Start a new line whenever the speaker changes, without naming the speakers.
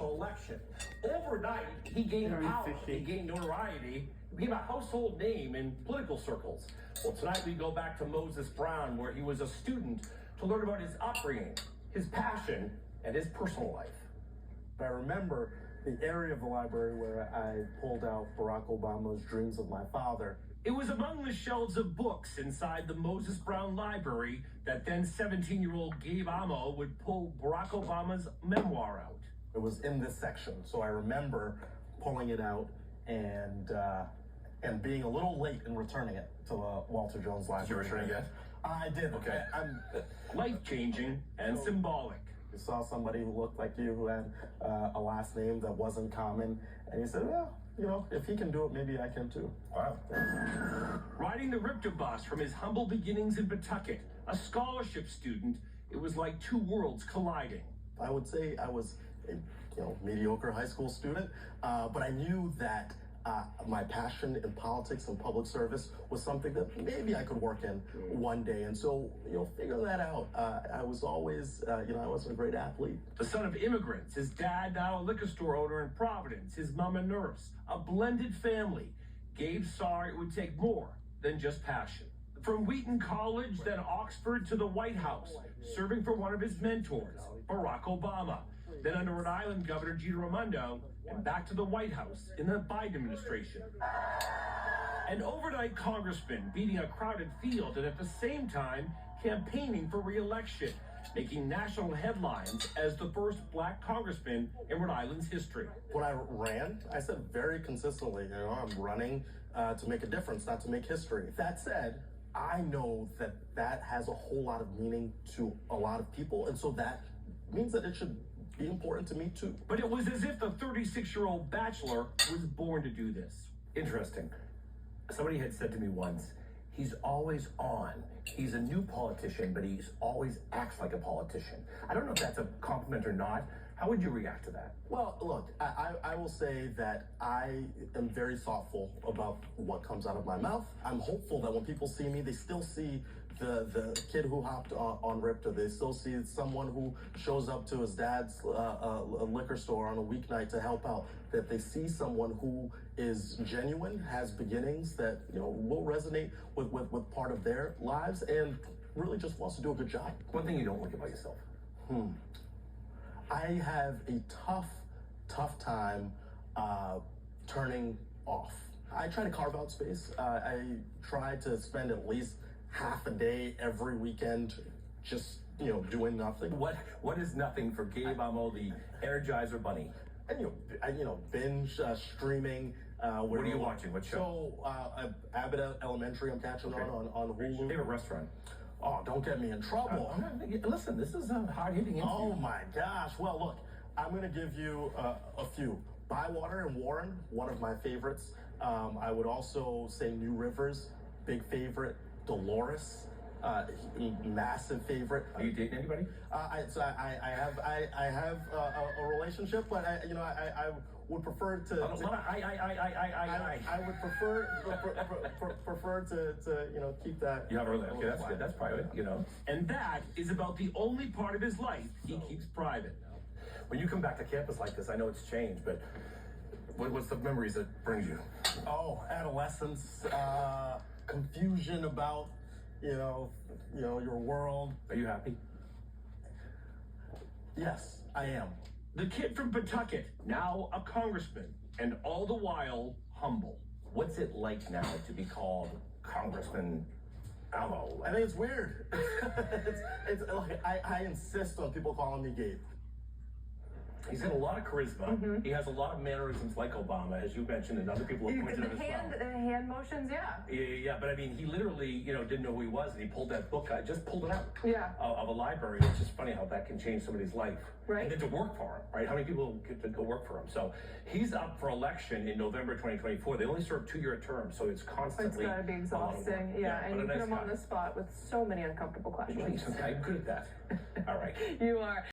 election. Overnight, he gained power, he gained notoriety, he became a household name in political circles. Well, tonight we go back to Moses Brown, where he was a student, to learn about his upbringing, his passion, and his personal life.
I remember the area of the library where I pulled out Barack Obama's Dreams of My Father.
It was among the shelves of books inside the Moses Brown Library that then 17-year-old Gabe Amo would pull Barack Obama's memoir out.
It was in this section, so I remember pulling it out and being a little late in returning it to Walter Jones Library.
Did you return it?
I did.
Okay.
I'm
life-changing and symbolic.
You saw somebody who looked like you, who had a last name that wasn't common, and you said, well, you know, if he can do it, maybe I can too.
Wow. Riding the Ripta bus from his humble beginnings in Pawtucket, a scholarship student, it was like two worlds colliding.
I would say I was a mediocre high school student, but I knew that my passion in politics and public service was something that maybe I could work in one day. And so, figuring that out, I was always, I wasn't a great athlete.
The son of immigrants, his dad now a liquor store owner in Providence, his mom a nurse, a blended family. Gabe saw it would take more than just passion. From Wheaton College, then Oxford, to the White House, serving for one of his mentors, Barack Obama. Then under Rhode Island Governor Gina Raimondo, and back to the White House in the Biden administration. An overnight congressman beating a crowded field and at the same time campaigning for re-election, making national headlines as the first black congressman in Rhode Island's history.
When I ran, I said very consistently, I'm running to make a difference, not to make history. That said, I know that that has a whole lot of meaning to a lot of people, and so that means that it should be important to me too.
But it was as if the 36-year-old bachelor was born to do this. Interesting. Somebody had said to me once, he's always on. He's a new politician, but he's always acts like a politician. I don't know if that's a compliment or not. How would you react to that?
Well, look, I will say that I am very thoughtful about what comes out of my mouth. I'm hopeful that when people see me, they still see the kid who hopped on Ripta. They still see someone who shows up to his dad's liquor store on a weeknight to help out. That they see someone who is genuine, has beginnings that will resonate with part of their lives, and really just wants to do a good job.
One thing you don't like about yourself.
I have a tough time turning off. I try to carve out space. I try to spend at least half a day every weekend just, doing nothing.
What is nothing for Gabe Amo, the Energizer Bunny?
And, binge streaming.
What are you watching? What show?
So, Abbott Elementary, I'm catching on Hulu.
Favorite restaurant?
Oh, don't get me in trouble.
Listen, this is a hard-hitting interview.
Oh my gosh. Well, look, I'm going to give you a few. Bywater and Warren, one of my favorites. I would also say New Rivers, big favorite. Dolores, massive favorite.
Are you dating anybody?
I have a relationship, but I would prefer to. I would prefer to keep that.
You have a relationship. Okay, that's good. That's private, And that is about the only part of his life he keeps private. When you come back to campus like this, I know it's changed, but what's the memories that brings you?
Oh, adolescence, confusion about your world.
Are you happy?
Yes, I am.
The kid from Pawtucket, now a congressman, and all the while humble. What's it like now to be called Congressman Amo?
I think it's weird. it's like I insist on people calling me Gabe.
He's got a lot of charisma. He has a lot of mannerisms like Obama, as you mentioned, and other people have pointed out as well.
The hand motions, yeah.
Yeah, but I mean, he literally, didn't know who he was, and he pulled that book. I just pulled it out of a library. It's just funny how that can change somebody's life.
Right.
And then to work for him, right? How many people get to go work for him? So he's up for election in November 2024. They only serve 2-year terms, so it's constantly.
It's got to be exhausting. Yeah, and you put him on the spot with so many uncomfortable questions.
I'm good at that. All right.
You are.